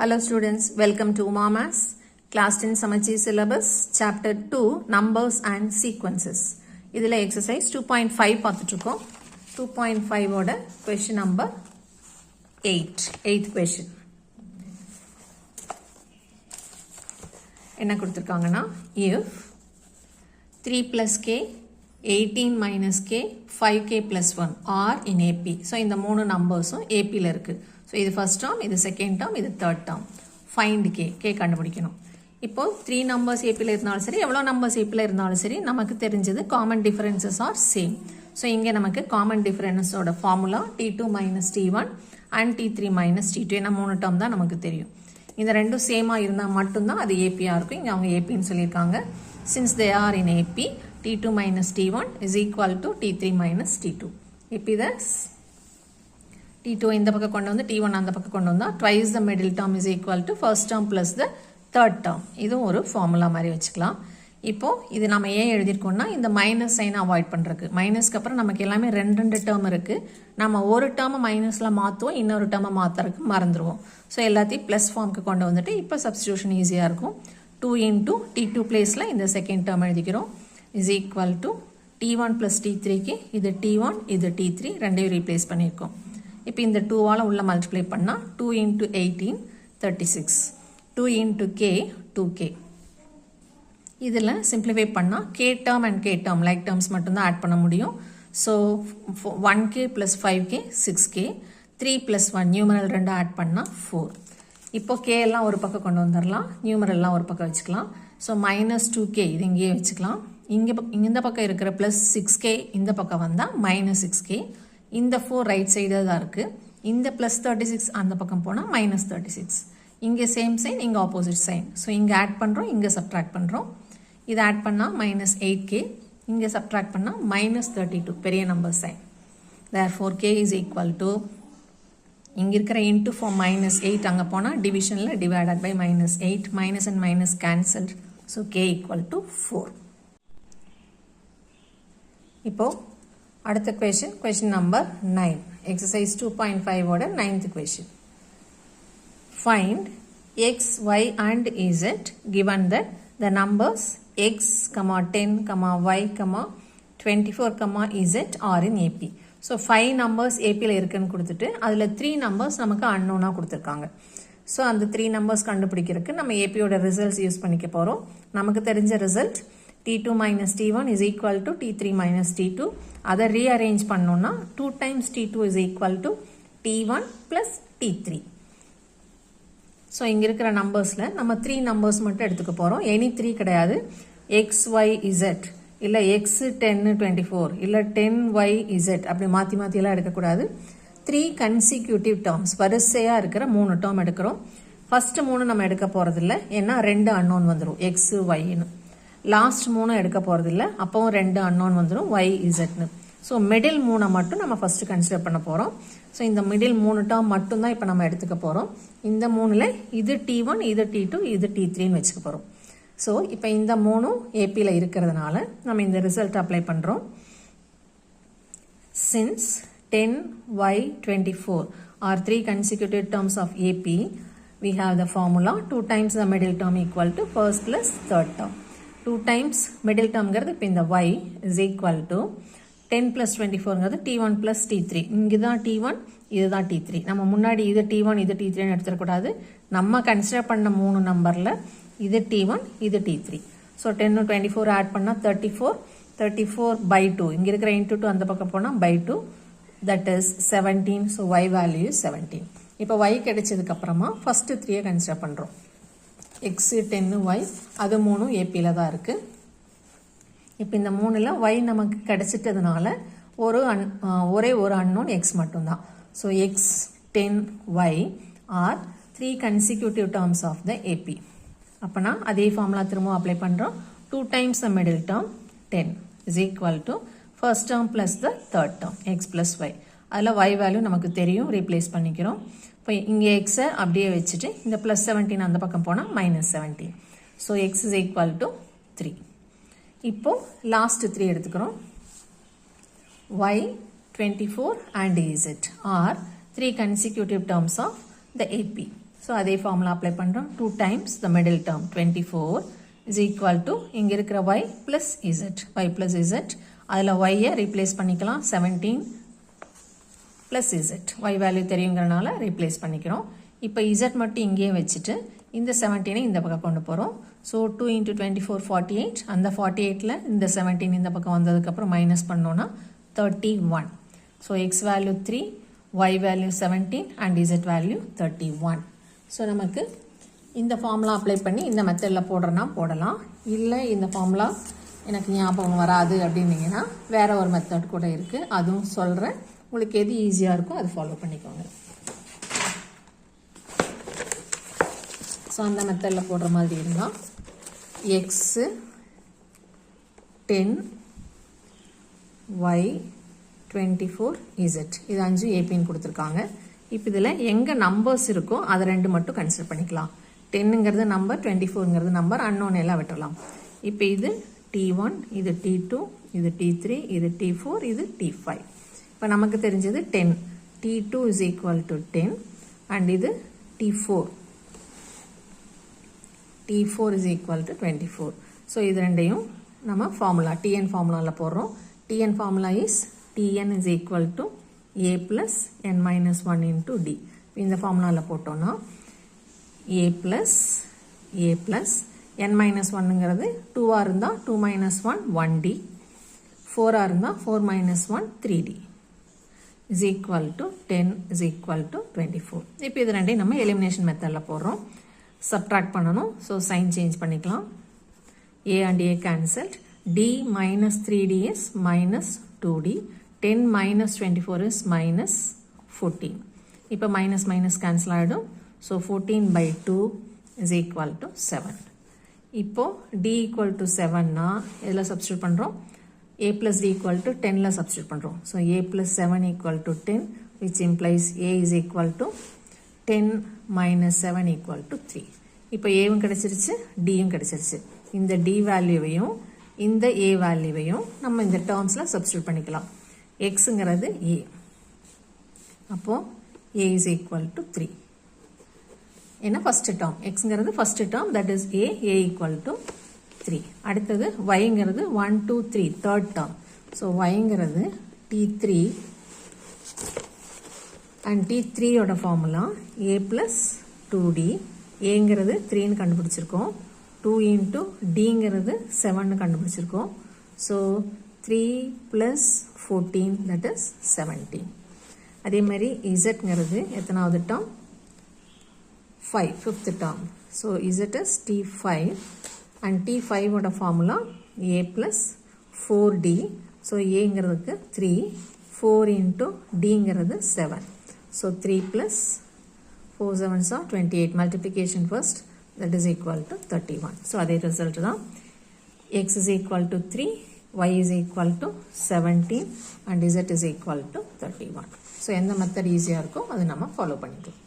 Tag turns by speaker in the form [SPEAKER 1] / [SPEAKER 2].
[SPEAKER 1] Hello students, welcome to Maths, class 10 Samacheer syllabus, chapter 2, numbers and sequences. இதில் exercise 2.5 பார்த்துட்டுருக்கோம். 2.5 ஓட question number 8th question. என்ன கொடுத்திருக்காங்கன்னா, if 3 plus k, 18 minus k, 5k plus 1 are in AP. So, இந்த மூணு நம்பர்ஸும் APல இருக்கு. So, இது first term, இது second term, இது third term. Find k கண்டுபிடிக்கணும். இப்போ 3 numbers APல இருந்தாலும் சரி, எவ்வளோ numbers APல இருந்தாலும் சரி, நமக்கு தெரிஞ்சது common differences are same. So, இங்கே நமக்கு common difference ஓட formula T2 minus T1 and T3 minus T2. ஏன்னா மூணு term தான் நமக்கு தெரியும். இந்த ரெண்டும் சேமா இருந்தால் மட்டும்தான் அது APயா இருக்கும். இங்கே அவங்க APன்னு சொல்லியிருக்காங்க. Since they are in AP, T2 minus T1 is equal to T3 minus T2. AP that's T2 இந்த பக்கம் கொண்டு வந்து T1 அந்த பக்கம் கொண்டு வந்தா twice the middle term is equal to first term plus the third term. இது ஒரு ஃபார்முலா மாதிரி வச்சுக்கலாம். இப்போ இது நம்ம ஏன் எழுதியிருக்கோம்னா இந்த மைனஸ் சைன் அவாய்ட் பண்ணுறதுக்கு. மைனஸ்க்கு அப்புறம் நமக்கு எல்லாமே ரெண்டு டேர்ம் இருக்குது. நம்ம ஒரு டேர்மை மைனஸில் மாற்றுவோம், இன்னொரு டேர்மை மாற்றுறதுக்கு மறந்துடுவோம். ஸோ எல்லாத்தையும் ப்ளஸ் ஃபார்முக்கு கொண்டு வந்துட்டு இப்போ சப்ஸ்டியூஷன் ஈஸியாக இருக்கும். 2 into T2 பிளேஸில் இந்த செகண்ட் டேர்ம் எழுதிக்கிறோம். is equal to T1 plus T3க்கு இது T1 இது T3 ரெண்டையும் ரீப்ளேஸ் பண்ணியிருக்கோம். இப்போ இந்த 2ஆல் உள்ள மல்டிப்ளை பண்ணால் 2 into 18 36, 2 into k 2k. இதில் சிம்பிளிஃபை பண்ணால் k term and k term like terms மட்டும்தான் ஆட் பண்ண முடியும். So 1k plus 5k 6k, 3 plus 1 numeral ரெண்டு ஆட் பண்ணால் 4. இப்போ k எல்லாம் ஒரு பக்கம் கொண்டு வந்துடலாம், நியூமரெல்லாம் ஒரு பக்கம் வச்சுக்கலாம். ஸோ மைனஸ் 2k இது இங்கேயே வச்சுக்கலாம். இந்த பக்கம் இருக்கிற ப்ளஸ் 6k இந்த பக்கம் வந்தால் மைனஸ் 6k. இந்த 4 ரைட் சைடு தான் இருக்குது. இந்த ப்ளஸ் 36 அந்த பக்கம் போனால் மைனஸ் 36. இங்கே சேம் சைன், இங்கே ஆப்போசிட் சைன். ஸோ இங்கே ஆட் பண்ணுறோம், இங்கே சப்ட்ராக்ட் பண்ணுறோம். இதை ஆட் பண்ணால் மைனஸ் 8k, இங்கே சப்ட்ராக்ட் பண்ணால் மைனஸ் 32 பெரிய number sign. therefore k is equal to இங்கே இருக்கிற இன்ட்டு ஃபார் மைனஸ் 8 அங்கே போனால் டிவிஷனில் divided by minus 8, minus and minus cancelled. So k equal to 4. இப்போது அடுத்த question நம்பர் 9. எக்ஸசைஸ் 2.5 ஓட 9th question. Find x, y and z given that the numbers x, 10, y, 24, z are in AP. So 5 numbers ஏபியில் இருக்குன்னு கொடுத்துட்டு அதில் 3 numbers நமக்கு அன்னோனாக கொடுத்துருக்காங்க. So அந்த 3 நம்பர்ஸ் கண்டுபிடிக்கிறதுக்கு நம்ம ஏபியோட ரிசல்ட்ஸ் யூஸ் பண்ணிக்க போகிறோம். நமக்கு தெரிஞ்ச result T2 minus T1 is equal to T3 minus T2. அதை ரீஅரேஞ்ச் பண்ணோம்னா 2 times T2 is equal to T1 plus T3. So இங்கே இருக்கிற நம்பர்ஸில் நம்ம 3 நம்பர்ஸ் மட்டும் எடுத்துக்க போகிறோம். எனி 3 கிடையாது. x, y, z இல்லை x 10 24 இல்லை 10y z அப்படி மாற்றிலாம் எடுக்கக்கூடாது. 3 கன்சிக்யூட்டிவ் டேர்ம்ஸ் வரிசையாக இருக்கிற 3 டேர்ம் எடுக்கிறோம். ஃபஸ்ட்டு 3 நம்ம எடுக்க போகிறதில்ல, ஏன்னா 2 அன்னோன் வந்துடும் x, yன்னு. லாஸ்ட் 3 எடுக்க போகிறதில்ல, அப்போவும் 2 அன்னோன் வந்துடும் y, zன்னு. ஸோ மிடில் 3 மட்டும் நம்ம ஃபஸ்ட்டு கன்சிடர் பண்ண போகிறோம். ஸோ இந்த மிடில் 3 டேர்ம் மட்டும்தான் இப்போ நம்ம எடுத்துக்க போகிறோம். இந்த 3ல் இது T1, இது T2, இது T3ன்னு வச்சுக்க போகிறோம். ஸோ இப்போ இந்த 3 ஏபியில் இருக்கிறதுனால நம்ம இந்த ரிசல்ட் அப்ளை பண்ணுறோம். Since 10y 24 are 3 consecutive terms of AP, we have the formula 2 times the middle term equal to first plus third term. 2 times middle termங்கிறது இப்போ இந்த y is equal to 10 plus 24ங்கிறது T1 plus T3. இங்கே தான் T1, இதுதான் T3. நம்ம முன்னாடி இது T1 இது T3ன்னு எடுத்துடக்கூடாது. நம்ம கன்சிடர் பண்ண 3 நம்பரில் இது T1 இது T3. ஸோ 10 24 ஆட் பண்ணால் 34 by 2. இங்கே இருக்கிற இன்ட்டு 2 அந்த பக்கம் போனால் by 2, that is 17. So y value 17. இப்போ y கிடைச்சதுக்கப்புறமா ஃபஸ்ட்டு 3 கன்சிடர் பண்ணுறோம். x 10 y அது 3 ஏபியில் தான் இருக்குது. இப்போ இந்த 3ல் y நமக்கு கிடைச்சிட்டதுனால ஒரே ஒரு அன்னோன் x மட்டும்தான். So x 10 y are 3 consecutive terms of the AP. அப்போனா அதே ஃபார்முலா திரும்ப அப்ளை பண்ணுறோம். 2 times the middle term 10 is equal to first term plus the third term x plus y. அதில் y வேல்யூ நமக்கு தெரியும், replace பண்ணிக்கிறோம். இப்போ இங்கே எக்ஸை அப்படியே வச்சுட்டு இந்த ப்ளஸ் 17 அந்த பக்கம் போனால் minus 17. So X is equal to 3. இப்போது லாஸ்ட் 3 எடுத்துக்கிறோம். y 24 and z are 3 consecutive terms of the AP. So அதே ஃபார்முலா அப்ளை பண்ணுறோம். 2 times the middle term 24 is equal to இங்கே இருக்கிற y plus z. y plus z அதில் y-ஐ replace பண்ணிக்கலாம். 17 plus z. y value தெரியுங்கிறனால replace பண்ணிக்கிறோம். இப்போ z மட்டும் இங்கேயே வச்சுட்டு இந்த 17 இந்த பக்கம் கொண்டு போகிறோம். So 2 into 24 48. அந்த 48ல் இந்த 17 இந்த பக்கம் வந்ததுக்கப்புறம் மைனஸ் பண்ணோன்னா 31. So x value 3, y value 17 and z value 31. So நமக்கு இந்த ஃபார்முலா அப்ளை பண்ணி இந்த மெத்தடில் போடுறனா போடலாம். இல்லை இந்த ஃபார்முலா எனக்கு ஞாபகம் வராது அப்படின்னீங்கன்னா வேறு ஒரு மெத்தட் கூட இருக்குது, அதுவும் சொல்கிறேன். உங்களுக்கு எது ஈஸியாக இருக்கோ அது ஃபாலோ பண்ணிக்கோங்க. ஸோ அந்த மெத்தடில் போடுற மாதிரி இருந்தால் எக்ஸு 10 y 24 z இது 5 ஏபின்னு கொடுத்துருக்காங்க. இப்போ இதில் எங்கே நம்பர்ஸ் இருக்கோ அதை 2 மட்டும் கன்சிடர் பண்ணிக்கலாம். 10ங்கிறது நம்பர், 24ங்கிறது நம்பர், அன்னோன் எல்லாம் விட்டுறலாம். இப்போ இது T1, இது T2, இது T3, இது T4, இது T5. இப்போ நமக்கு தெரிஞ்சது 10. T2 is equal to 10 and இது T4. T4 is equal to 24. So இது ரெண்டையும் நம்ம ஃபார்முலா TN ஃபார்முலாவில் போடுறோம். TN formula is TN is equal to A plus N minus 1 into D. இந்த ஃபார்முலாவில் போட்டோன்னா A plus N minus 1ங்கிறது 2ஆ இருந்தால் 2 minus 1 1D, 4ஆ இருந்தால் 4 minus 1 3D is equal to 10 is equal to 24. இப்போ இது ரெண்டையும் நம்ம எலிமினேஷன் மெத்தடில் போடுறோம். சப்ட்ராக்ட் பண்ணணும். ஸோ சைன் சேஞ்ச் பண்ணிக்கலாம். A and A cancelled. D minus 3D is minus 2D. 10 minus 24 is minus 14. இப்போ minus minus cancel ஆகிடும். So 14 by 2 is equal to 7. இப்போ D equal to 7னா இதில் சப்ஸ்டியூட் பண்ணுறோம். A plus D equal to 10ல substitute பண்ணுறோம். So A plus 7 equal to 10 which implies A is equal to 10 minus 7 equal to 3. இப்போ ஏவும் கிடச்சிருச்சு, டியும் கிடச்சிருச்சு. இந்த டி வேல்யூவையும் இந்த ஏ வேல்யூவையும் நம்ம இந்த டேர்ம்ஸில் சப்ஸ்டியூட் பண்ணிக்கலாம். எக்ஸுங்கிறது ஏ, அப்போது ஏ இஸ் ஈக்குவல் டு 3. ஏன்னா ஃபஸ்ட்டு டேர்ம் எக்ஸுங்கிறது first term, that is A equal to 3. அடுத்தது ஒய்ங்கிறது 1 2 3 தேர்ட் டேர்ம். ஸோ ஒய்ங்கிறது T3 அண்ட் T3யோட ஃபார்முலா A plus 2D. ஏங்கிறது 3ன்னு கண்டுபிடிச்சிருக்கோம். 2 into Dங்கிறது 7ன்னு கண்டுபிடிச்சிருக்கோம். So 3 plus 14 that is 17. அதே மாதிரி Zங்கிறது எத்தனாவது term? 5, fifth term. So Z is T5 and T5ஓட formula A plus 4D. So ஏங்கிறதுக்கு 3, 4 into Dங்கிறது 7. So 3 plus 4 7s are 28. Multiplication first, that is equal to 31. So அதே result தான். X is equal to 3, Y is equal to 17 and Z is equal to 31. So எந்த method ஈஸியாக இருக்கோ அது நம்ம follow பண்ணிக்கலாம்.